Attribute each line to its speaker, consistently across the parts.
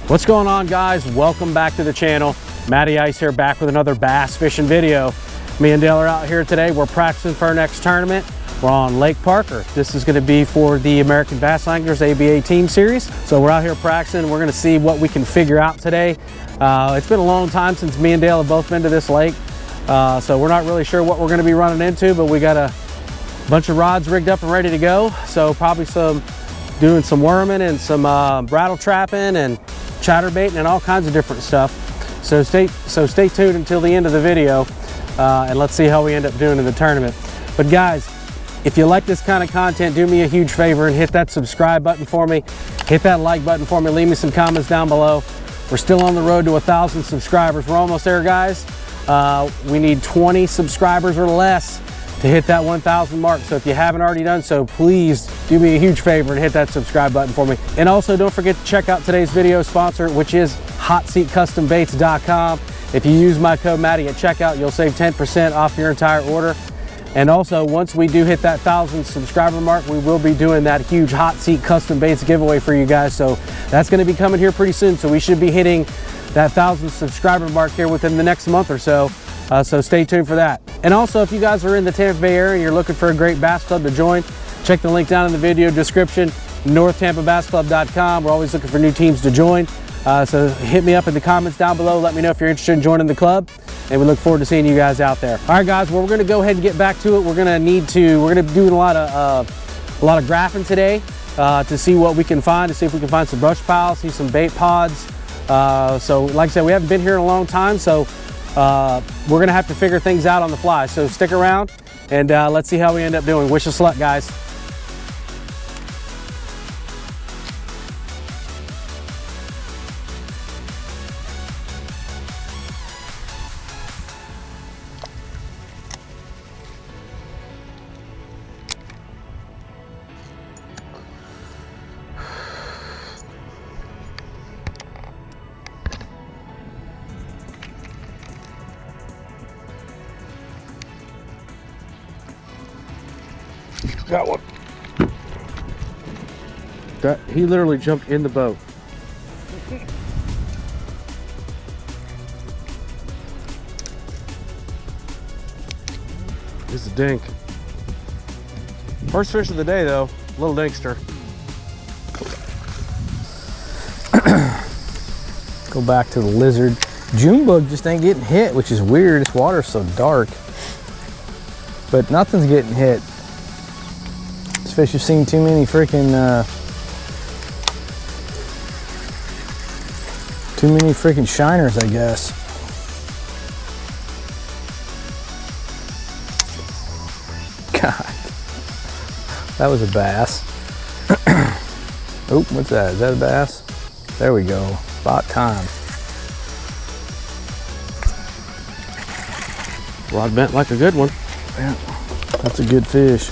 Speaker 1: What's going on, guys? Welcome back to the channel. Matty Ice here, back with another bass fishing video. Me and Dale are out here today. We're practicing for our next tournament. We're on Lake Parker. This is going to be for the American Bass Anglers ABA Team Series. So we're out here practicing. We're going to see what we can figure out today. It's been a long time since me and Dale have both been to this lake. So we're not really sure what we're going to be running into, but we got a bunch of rods rigged up and ready to go. So probably doing some worming and some brattle trapping and chatterbaiting and all kinds of different stuff. So stay tuned until the end of the video and let's see how we end up doing in the tournament. But guys, if you like this kind of content, do me a huge favor and hit that subscribe button for me. Hit that like button for me. Leave me some comments down below. We're still on the road to 1,000 subscribers. We're almost there, guys. We need 20 subscribers or less to hit that 1,000 mark. So if you haven't already done so, please do me a huge favor and hit that subscribe button for me. And also don't forget to check out today's video sponsor, which is HotSeatCustomBaits.com. If you use my code Matty at checkout, you'll save 10% off your entire order. And also, once we do hit that 1,000 subscriber mark, we will be doing that huge Hot Seat Custom Baits giveaway for you guys. So that's going to be coming here pretty soon. So we should be hitting that 1,000 subscriber mark here within the next month or so. So stay tuned for that. And also, if you guys are in the Tampa Bay area and you're looking for a great bass club to join, check the link down in the video description, NorthTampaBassClub.com. We're always looking for new teams to join. So hit me up in the comments down below. Let me know if you're interested in joining the club. And we look forward to seeing you guys out there. All right, guys, well, we're gonna go ahead and get back to it. We're gonna be doing a lot of graphing today to see what we can find, to see if we can find some brush piles, see some bait pods. So like I said, we haven't been here in a long time, so we're gonna have to figure things out on the fly. So stick around and let's see how we end up doing. Wish us luck, guys. Got one. He literally jumped in the boat. It's a dink. First fish of the day though, little dinkster.
Speaker 2: Go back to the lizard. June bug just ain't getting hit, which is weird. This water's so dark. But nothing's getting hit. This fish have seen too many freaking shiners, I guess. God, that was a bass. Oh, what's that? Is that a bass? There we go. About time.
Speaker 1: Rod bent like a good one.
Speaker 2: Yeah, that's a good fish,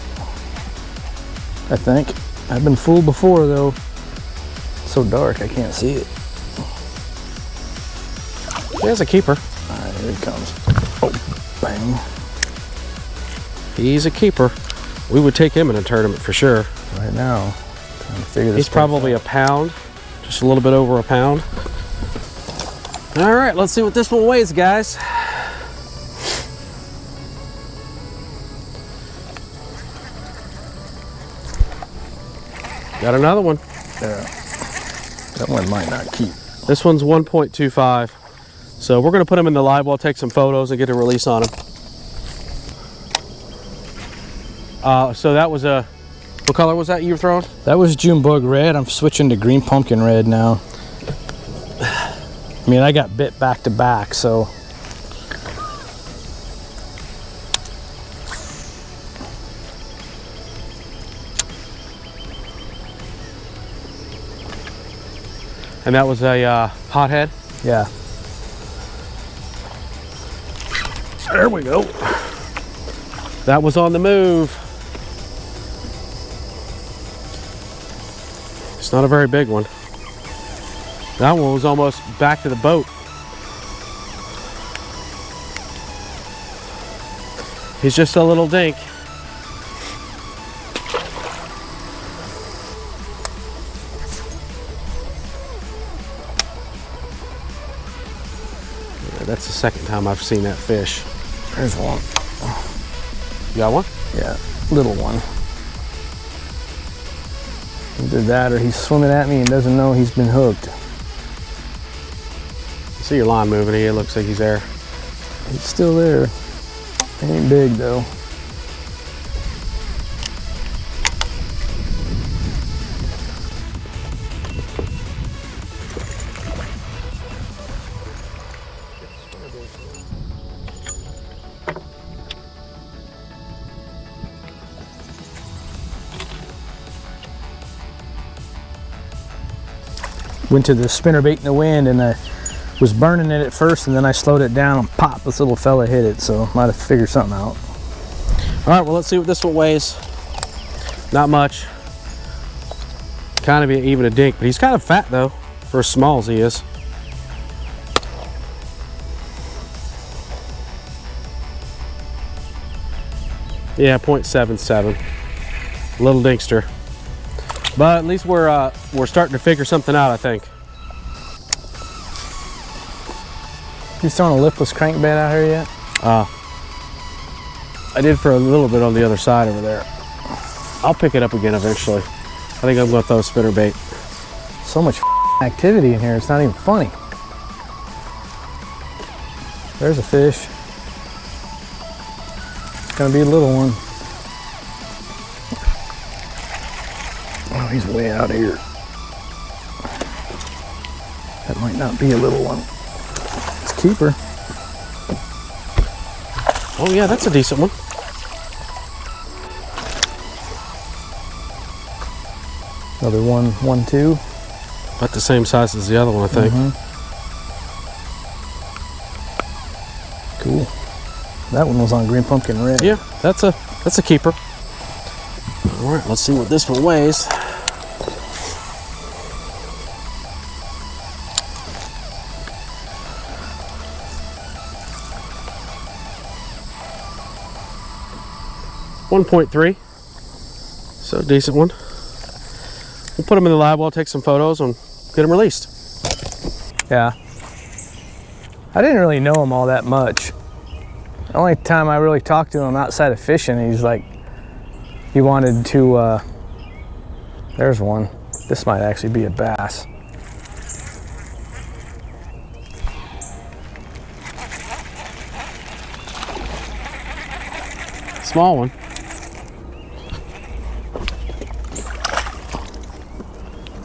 Speaker 2: I think. I've been fooled before though. It's so dark I can't see it.
Speaker 1: There's a keeper.
Speaker 2: All right, here he comes. Oh, bang.
Speaker 1: He's a keeper. We would take him in a tournament for sure.
Speaker 2: Right now, trying to figure this.
Speaker 1: He's probably
Speaker 2: out.
Speaker 1: a pound, just a little bit over a pound. All right, let's see what this one weighs, guys. Got another one.
Speaker 2: Yeah. That one might not keep.
Speaker 1: This one's 1.25. So we're gonna put him in the live well, take some photos and get a release on him. So that was what color was that you were throwing?
Speaker 2: That was June bug red. I'm switching to green pumpkin red now. I mean, I got bit back to back, so.
Speaker 1: And that was a hothead?
Speaker 2: Yeah.
Speaker 1: There we go. That was on the move. It's not a very big one. That one was almost back to the boat. He's just a little dink. That's the second time I've seen that fish.
Speaker 2: There's one.
Speaker 1: You got one?
Speaker 2: Yeah, little one. Either that or he's swimming at me and doesn't know he's been hooked.
Speaker 1: You see your line moving here, it looks like he's there.
Speaker 2: He's still there. He ain't big though. Went to the spinnerbait in the wind and I was burning it at first, and then I slowed it down and pop, this little fella hit it, so might have figured something out.
Speaker 1: All right, well, let's see what this one weighs. Not much. Kind of even a dink, but he's kind of fat though, for as small as he is. Yeah, 0.77. Little dinkster. But at least we're starting to figure something out, I think.
Speaker 2: You throwing a lipless crankbait out here yet?
Speaker 1: I did for a little bit on the other side over there. I'll pick it up again eventually. I think I'm gonna throw a spinnerbait.
Speaker 2: So much activity in here, it's not even funny. There's a fish. It's gonna be a little one. Oh, he's way out here. That might not be a little one. It's a keeper.
Speaker 1: Oh yeah, that's a decent one.
Speaker 2: Another 1-2.
Speaker 1: About the same size as the other one, I think.
Speaker 2: Cool. That one was on green pumpkin red.
Speaker 1: Yeah, that's a keeper. All right, let's see what this one weighs. .3, so decent one. We'll put them in the live well, take some photos, and get them released.
Speaker 2: Yeah. I didn't really know him all that much. The only time I really talked to him outside of fishing, he's like, he wanted to, there's one. This might actually be a bass.
Speaker 1: Small one.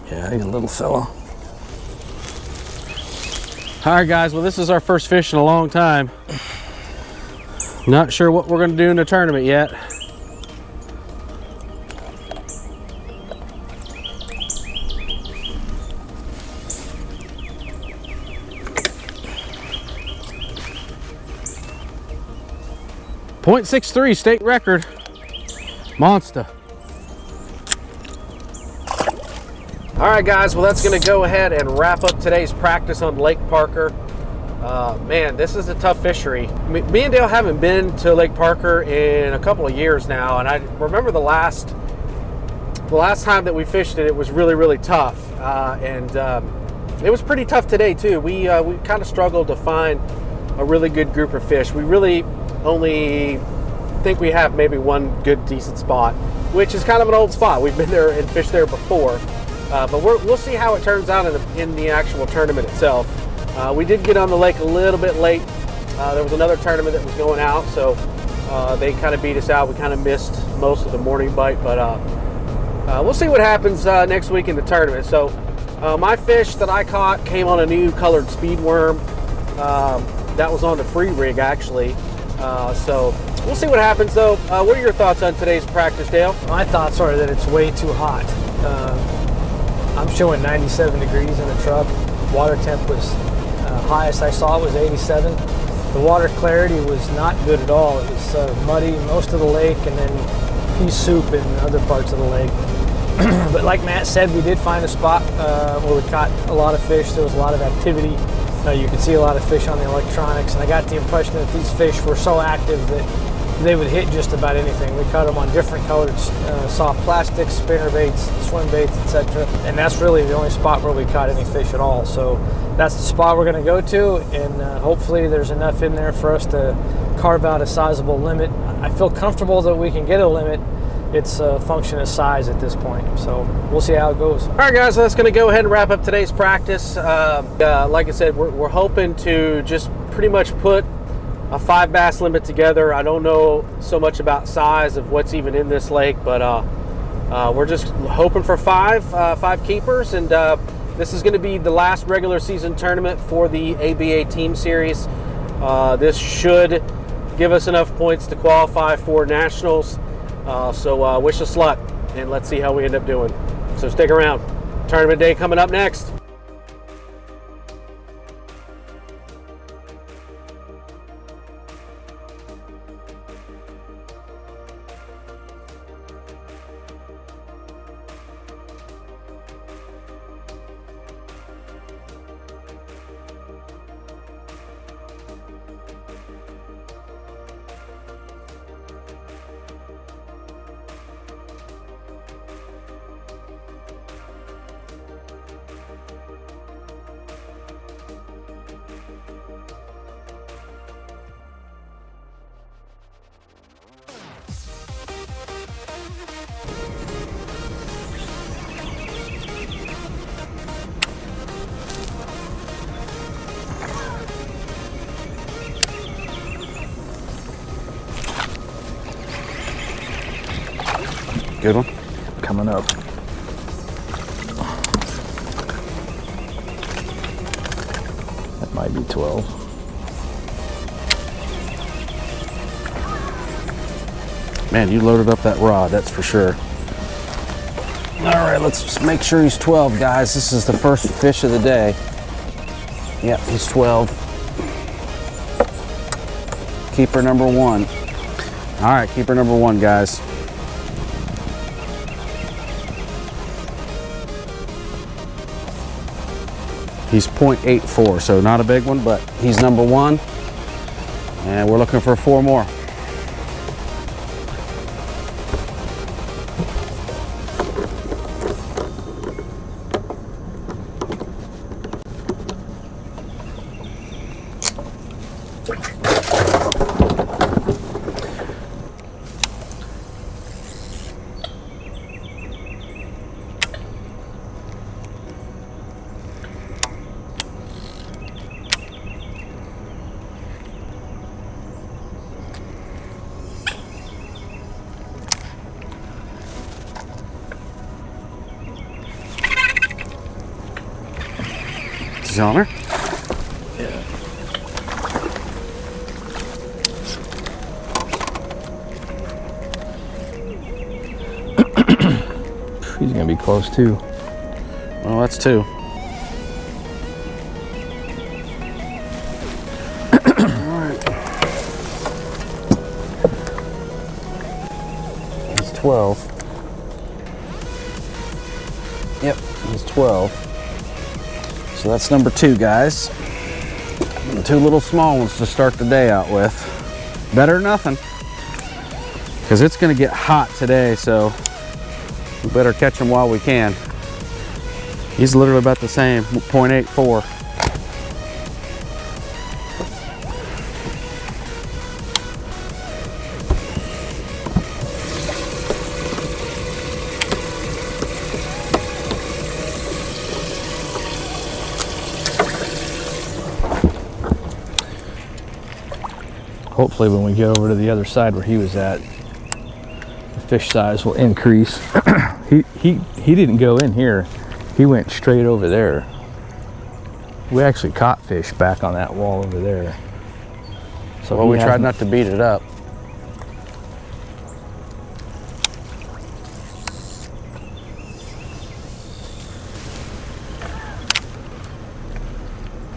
Speaker 2: Yeah, he's a little fella.
Speaker 1: All right, guys, well, this is our first fish in a long time. Not sure what we're gonna do in the tournament yet. .63 state record. Monster. All right, guys, well, that's gonna go ahead and wrap up today's practice on Lake Parker. Man, this is a tough fishery. Me and Dale haven't been to Lake Parker in a couple of years now, and I remember the last time that we fished it, it was really, really tough. It was pretty tough today too. We kind of struggled to find a really good group of fish. We really only think we have maybe one good decent spot, which is kind of an old spot. We've been there and fished there before, but we'll see how it turns out in the actual tournament itself. We did get on the lake a little bit late. There was another tournament that was going out, so they kind of beat us out. We kind of missed most of the morning bite, but we'll see what happens next week in the tournament. So my fish that I caught came on a new colored speed worm. That was on the free rig, actually. So we'll see what happens, though. What are your thoughts on today's practice, Dale?
Speaker 3: My thoughts are that it's way too hot. I'm showing 97 degrees in the truck. Water temp was highest I saw was 87. The water clarity was not good at all. It was muddy most of the lake, and then pea soup in other parts of the lake. But like Matt said, we did find a spot where we caught a lot of fish. There was a lot of activity. You could see a lot of fish on the electronics, and I got the impression that these fish were so active that they would hit just about anything. We caught them on different colored soft plastics, spinner baits, swim baits, etc. And that's really the only spot where we caught any fish at all. So that's the spot we're going to go to, and hopefully there's enough in there for us to carve out a sizable limit. I feel comfortable that we can get a limit. It's a function of size at this point, so we'll see how it goes.
Speaker 1: All right, guys, so that's going to go ahead and wrap up today's practice. Like I said, we're hoping to just pretty much put a 5 bass limit together. I don't know so much about size of what's even in this lake, but we're just hoping for five keepers, and this is going to be the last regular season tournament for the ABA Team Series. This should give us enough points to qualify for nationals. So wish us luck, and let's see how we end up doing. So stick around. Tournament day coming up next. Good one.
Speaker 2: Coming up. That might be 12.
Speaker 1: Man, you loaded up that rod, that's for sure. All right, let's just make sure he's 12, guys. This is the first fish of the day. Yep, he's 12. Keeper number 1. All right, keeper number 1, guys. He's 0.84, so not a big one, but he's number 1. And we're looking for 4 more. On her?
Speaker 2: Yeah. He's gonna be close too.
Speaker 1: Well, that's 2. Alright. He's 12. Yep, he's 12. So that's number 2, guys. 2 little small ones to start the day out with. Better than nothing, because it's going to get hot today, so we better catch him while we can. He's literally about the same, 0.84.
Speaker 2: Hopefully when we get over to the other side where he was at, the fish size will increase. he didn't go in here. He went straight over there. We actually caught fish back on that wall over there. So
Speaker 1: well, we tried not to beat it up.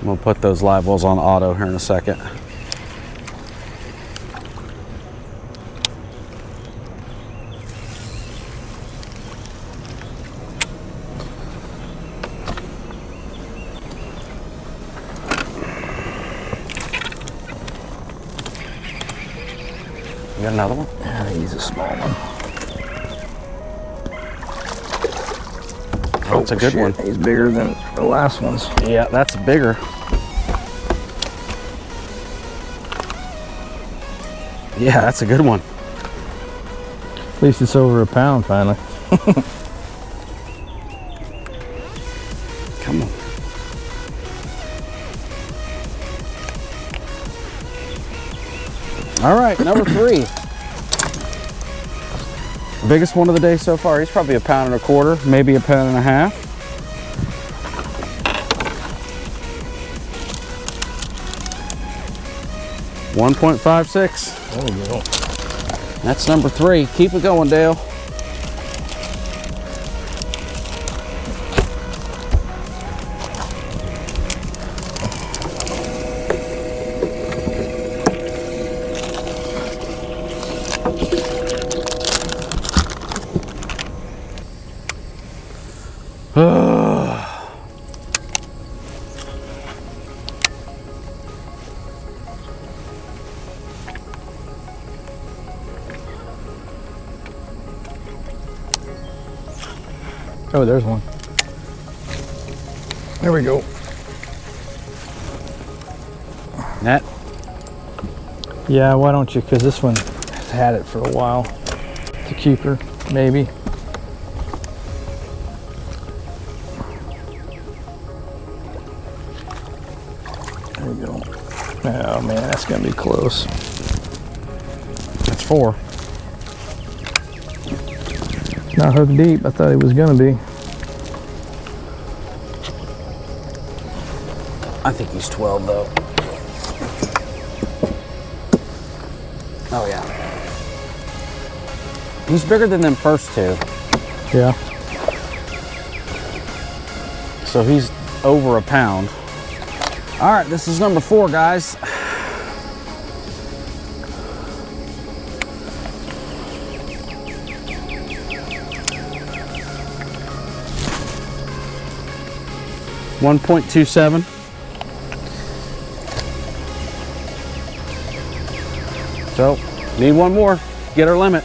Speaker 1: I'm gonna put those live wells on auto here in a second. You got another one?
Speaker 2: Yeah, he's a small one.
Speaker 1: Oh, it's a good one.
Speaker 2: He's bigger than the last ones.
Speaker 1: Yeah, that's bigger. Yeah, that's a good one.
Speaker 2: At least it's over a pound finally.
Speaker 1: Come on. All right, number 3. Biggest one of the day so far. He's probably a pound and a quarter, maybe a pound and a half. $1.56.
Speaker 2: There we go.
Speaker 1: That's number 3. Keep it going, Dale.
Speaker 2: Oh, there's one. There we go.
Speaker 1: Net.
Speaker 2: Yeah, why don't you? Because this one has had it for a while. It's a keeper, maybe. There we go. Oh man, that's gonna be close.
Speaker 1: That's 4.
Speaker 2: Not hooked deep. I thought it was gonna be.
Speaker 1: I think he's 12 though. Oh yeah. He's bigger than them first 2.
Speaker 2: Yeah.
Speaker 1: So he's over a pound. All right, this is number 4, guys. $1.27. So, need one more. Get our limit.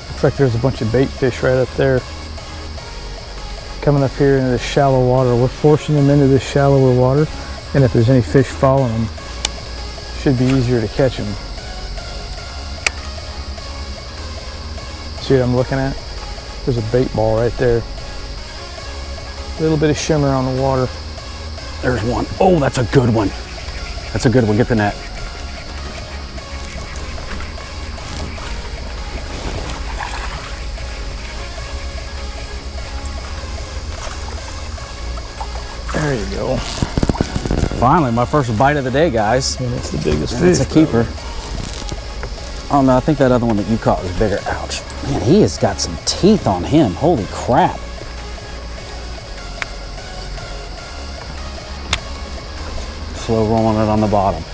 Speaker 2: Looks like there's a bunch of bait fish right up there. Coming up here into this shallow water. We're forcing them into this shallower water. And if there's any fish following them, it should be easier to catch them. See what I'm looking at? There's a bait ball right there. A little bit of shimmer on the water.
Speaker 1: There's one. Oh, that's a good one. That's a good one. Get the net.
Speaker 2: There you go.
Speaker 1: Finally, my first bite of the day, guys.
Speaker 2: And it's the biggest
Speaker 1: And
Speaker 2: fish.
Speaker 1: it's a keeper. Oh no, I think that other one that you caught was bigger. Ouch. Man, he has got some teeth on him. Holy crap. Slow rolling it on the bottom.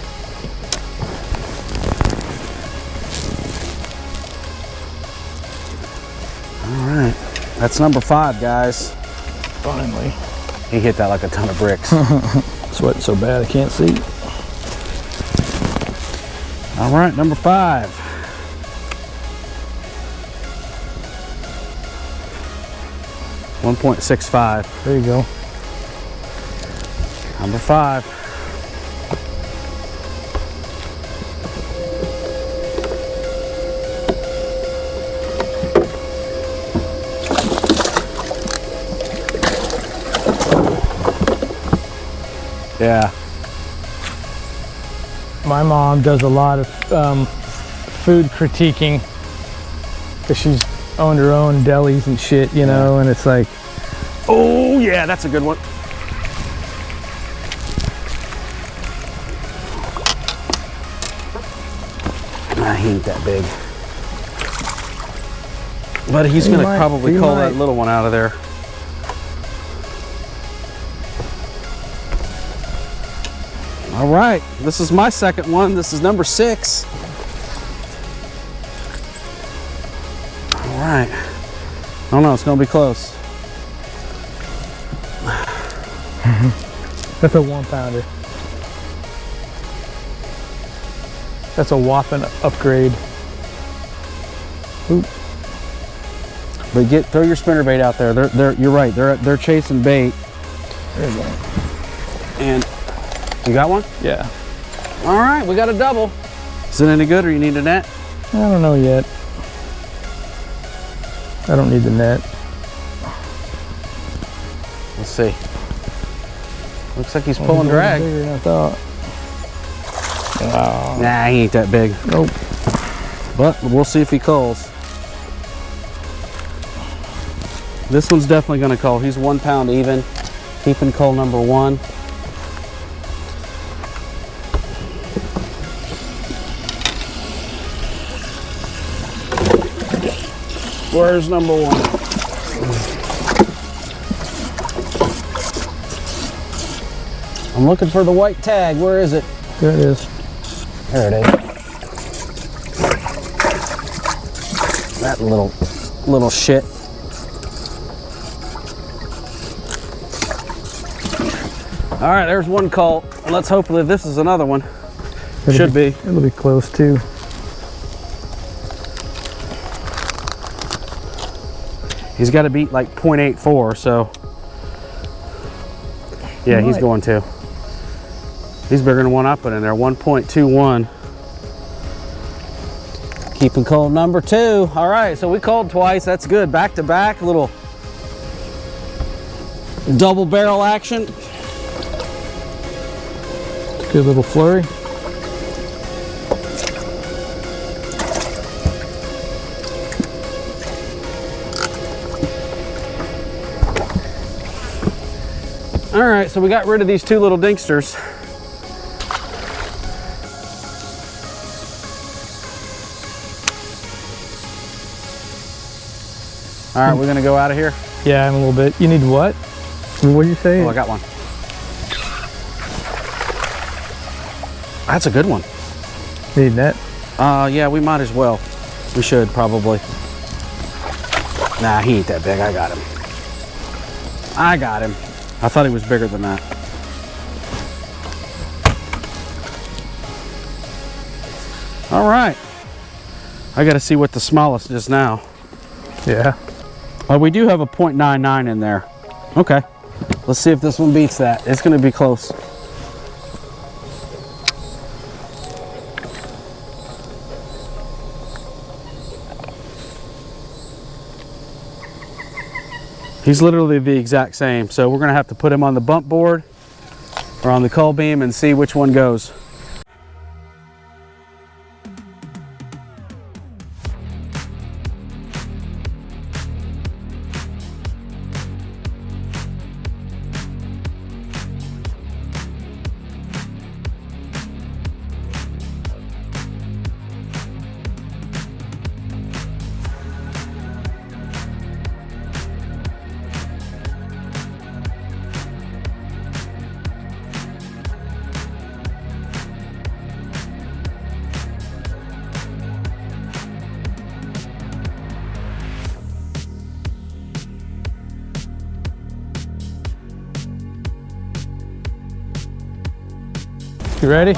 Speaker 1: All right, that's number 5, guys.
Speaker 2: Finally.
Speaker 1: He hit that like a ton of bricks.
Speaker 2: Sweating so bad I can't see.
Speaker 1: All right, number 5. $1.65.
Speaker 2: There you go.
Speaker 1: Number 5. Yeah.
Speaker 2: My mom does a lot of food critiquing because she's owned her own delis and shit, you know, and it's like,
Speaker 1: Oh yeah, that's a good one. Nah, he ain't that big. But he's gonna probably call that little one out of there. All right, this is my second one. This is number 6. right. I don't know, it's gonna be close.
Speaker 2: That's a 1 pounder. That's a whopping upgrade. Oop.
Speaker 1: But throw your spinnerbait out there. You're right. They're chasing bait.
Speaker 2: There's one.
Speaker 1: And you got one?
Speaker 2: Yeah.
Speaker 1: All right, we got a double. Is it any good, or you need a net?
Speaker 2: I don't know yet. I don't need the net.
Speaker 1: Let's see. Looks like he's pulling drag.
Speaker 2: Bigger than I thought. Oh.
Speaker 1: Nah, he ain't that big.
Speaker 2: Nope.
Speaker 1: But we'll see if he culls. This one's definitely gonna cull. He's 1 pound even. Keeping cull number 1. Where's number 1? I'm looking for the white tag. Where is it?
Speaker 2: There it is.
Speaker 1: There it is. That little shit. All right, there's one cull. Let's hope that this is another one. Should be.
Speaker 2: It'll be close too.
Speaker 1: He's got to beat like 0.84, so yeah, he's going to. He's bigger than one I put in there, 1.21. Keeping cull number 2. All right, so we called twice. That's good. Back to back, a little double barrel action.
Speaker 2: Good little flurry.
Speaker 1: All right, so we got rid of these 2 little dinksters. All right, we're gonna go out of here.
Speaker 2: Yeah, in a little bit. You need what? What did you say?
Speaker 1: Oh, I got one. That's a good one.
Speaker 2: Need net?
Speaker 1: Yeah, we might as well. We should probably. Nah, he ain't that big. I got him. I got him. I thought he was bigger than that. All right. I got to see what the smallest is now.
Speaker 2: Yeah.
Speaker 1: We do have a 0.99 in there. Okay. Let's see if this one beats that. It's going to be close. He's literally the exact same. So we're going to have to put him on the bump board or on the cull beam and see which one goes.
Speaker 2: You ready?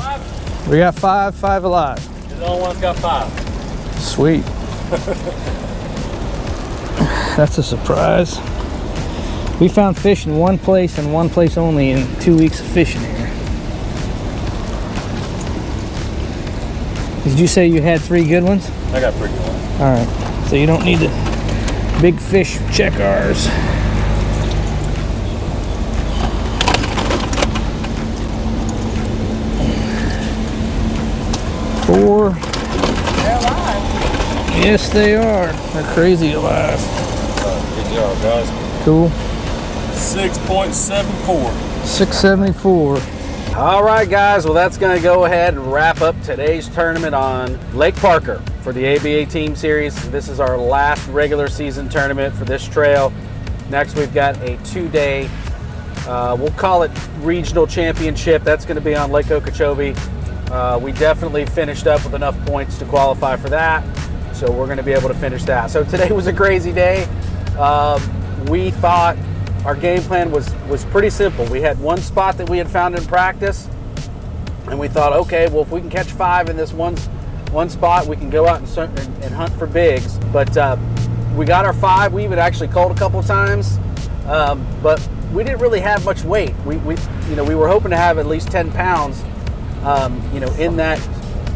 Speaker 2: We got 5 alive.
Speaker 3: The only one's got 5.
Speaker 2: Sweet. That's a surprise. We found fish in one place and one place only in 2 weeks of fishing here. Did you say you had 3 good ones?
Speaker 3: I got 3 good ones.
Speaker 2: All right. So you don't need to big fish check ours. Four.
Speaker 3: They're alive.
Speaker 2: Yes, they are. They're crazy alive.
Speaker 3: Good job, guys.
Speaker 2: Cool.
Speaker 3: 6.74.
Speaker 2: 674.
Speaker 1: All right, guys. Well, that's going to go ahead and wrap up today's tournament on Lake Parker for the ABA Team Series. This is our last regular season tournament for this trail. Next, we've got a 2-day, we'll call it regional championship. That's going to be on Lake Okeechobee. We definitely finished up with enough points to qualify for that. So we're gonna be able to finish that. So today was a crazy day. We thought our game plan was pretty simple. We had one spot that we had found in practice, and we thought, okay, well, if we can catch 5 in this one spot, we can go out and hunt for bigs. But we got our 5. We even actually called a couple times, but we didn't really have much weight. We were hoping to have at least 10 pounds, in that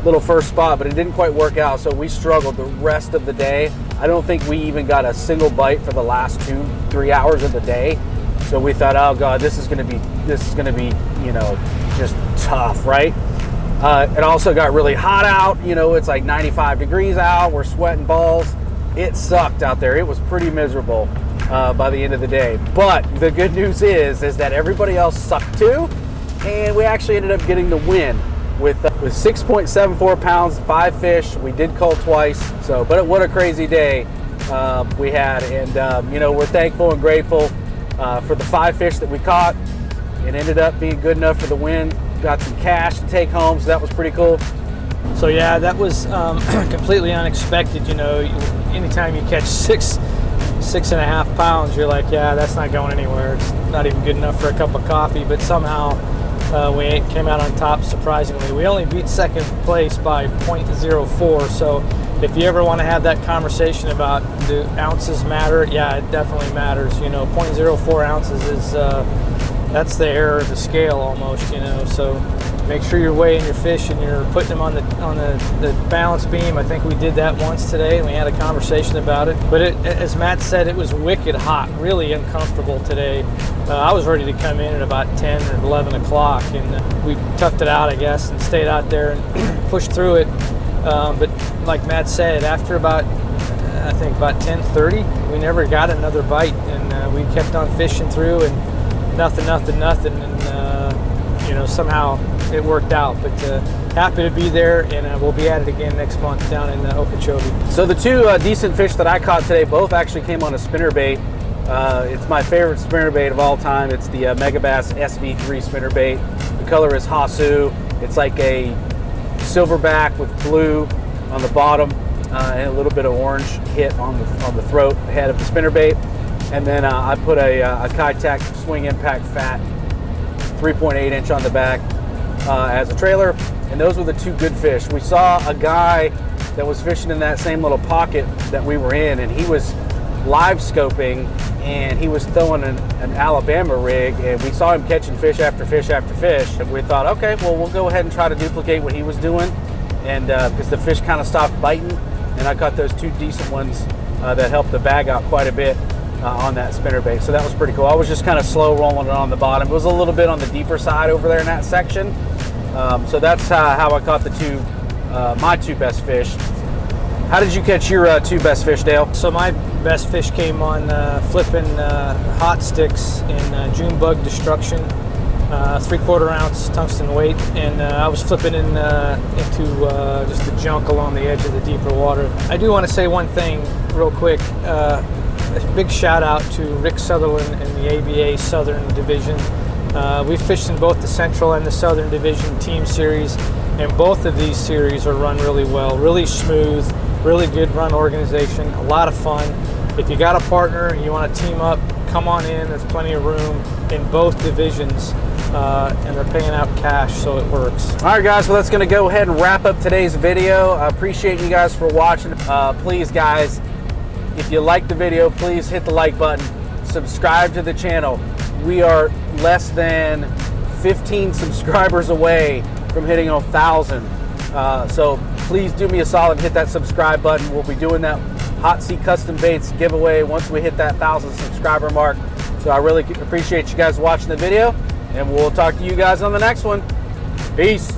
Speaker 1: little first spot, but it didn't quite work out. So we struggled the rest of the day. I don't think we even got a single bite for the last 2-3 hours of the day. So we thought, oh God, this is gonna be, just tough, right? It also got really hot out. It's like 95 degrees out. We're sweating balls. It sucked out there. It was pretty miserable by the end of the day. But the good news is that everybody else sucked too, and we actually ended up getting the win with 6.74 pounds, 5 fish. We did cull twice. So, but what a crazy day we had, and we're thankful and grateful for the 5 fish that we caught. It ended up being good enough for the win. Got some cash to take home, so that was pretty cool.
Speaker 3: So yeah, that was completely unexpected. Anytime you catch 6.5 pounds, you're like, yeah, that's not going anywhere. It's not even good enough for a cup of coffee. But somehow we came out on top, surprisingly. We only beat second place by 0.04. So if you ever want to have that conversation about do ounces matter, yeah, it definitely matters. 0.04 ounces is that's the error of the scale almost. So make sure you're weighing your fish and you're putting them on the balance beam. I think we did that once today, and we had a conversation about it. But as Matt said, it was wicked hot, really uncomfortable today. I was ready to come in at about 10 or 11 o'clock, and we toughed it out, I guess, and stayed out there and pushed through it. But like Matt said, after about 10:30, we never got another bite, and we kept on fishing through, and nothing, and somehow it worked out. But happy to be there, and we'll be at it again next month down in Okeechobee.
Speaker 1: So the 2 decent fish that I caught today both actually came on a spinnerbait. It's my favorite spinnerbait of all time. It's the Megabass SV3 spinnerbait. The color is Hasu. It's like a silverback with blue on the bottom and a little bit of orange hit on the throat, head of the spinnerbait. And then I put a Kitech Swing Impact Fat 3.8 inch on the back as a trailer, and those were the 2 good fish. We saw a guy that was fishing in that same little pocket that we were in, and he was live scoping, and he was throwing an Alabama rig, and we saw him catching fish after fish after fish, and we thought, okay, well, we'll go ahead and try to duplicate what he was doing, and because the fish kind of stopped biting, and I caught those 2 decent ones that helped the bag out quite a bit on that spinnerbait. So that was pretty cool. I was just kind of slow rolling it on the bottom. It was a little bit on the deeper side over there in that section. So that's how I caught my 2 best fish. How did you catch your 2 best fish, Dale?
Speaker 3: So my best fish came on flipping hot sticks in June bug destruction, 3/4 ounce tungsten weight, and I was flipping into just the junk along the edge of the deeper water. I do want to say one thing real quick. A big shout out to Rick Sutherland in the ABA Southern Division. We fished in both the Central and the Southern Division team series, and both of these series are run really well, really smooth, really good run organization, a lot of fun. If you got a partner and you want to team up, come on in. There's plenty of room in both divisions, and they're paying out cash, so it works.
Speaker 1: All right, guys, well, that's going to go ahead and wrap up today's video. I appreciate you guys for watching. Please, guys, if you like the video, please hit the like button. Subscribe to the channel. We are less than 15 subscribers away from hitting 1,000. So please do me a solid, hit that subscribe button. We'll be doing that Hot Seat Custom Baits giveaway once we hit that 1,000 subscriber mark. So I really appreciate you guys watching the video, and we'll talk to you guys on the next one. Peace.